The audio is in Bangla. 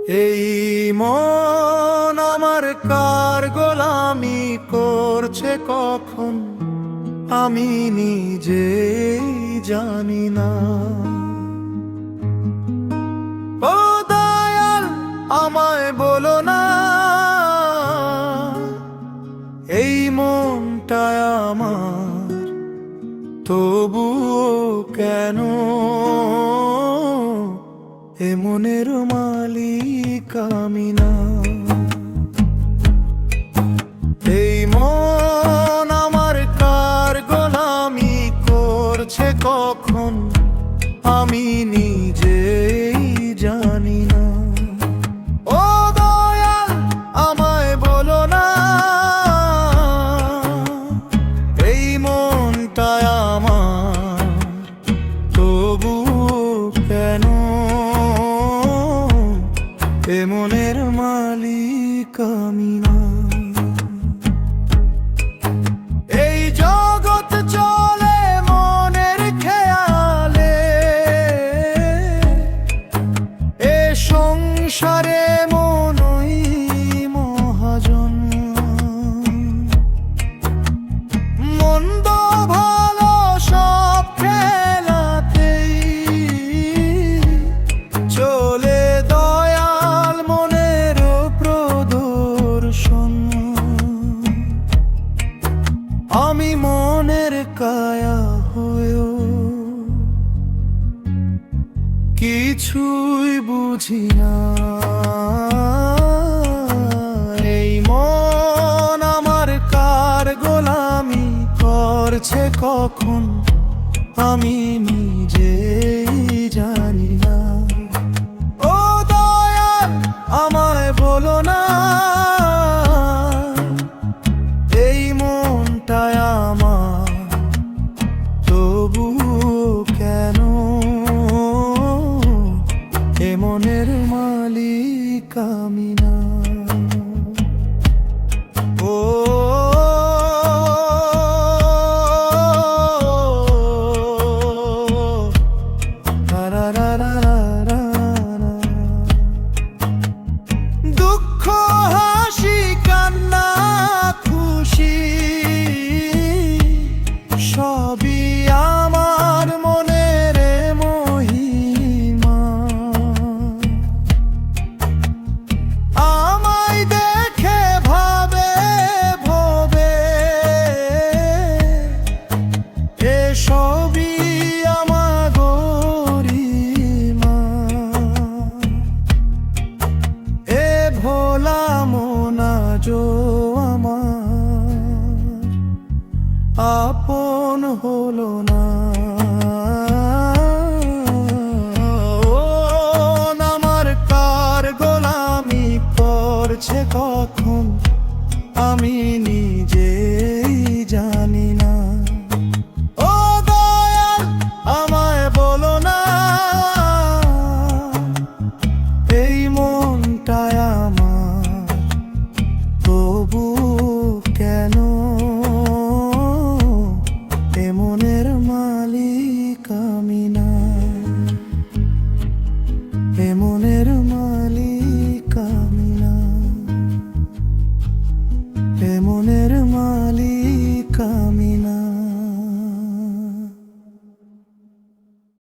এই মন আমার কার গোলামি করছে কখন আমি নিজেই জানি না। ও দয়াল আমায় বলো না, এই মনটা আমার তবুও কেন এ মনের মালিক আমি না। এই মন আমার কার গোলামি করছে কখন আমি নিজেই জানি না। ও দয়াল আমায় বলো না, এই মনটা আমার তবুও কেন এ মনের মালিক আমি না। এই জগৎ চলে মনের খেয়ালে, এ সংসারে মনই মহাজন। মন্দ ভালো সব খেলাতেই চলে দয়াল মনের প্রদর্শন। আমি মনের কায়া হয়েও কিছুই বুঝি না। এই মন আমার কার গোলামি করছে কখন আমি নিজেই জানি না। ও দয়াল আমায় বলো না, এই মনটায় আমার তবুও কেন এ মনের মালিক আমি না।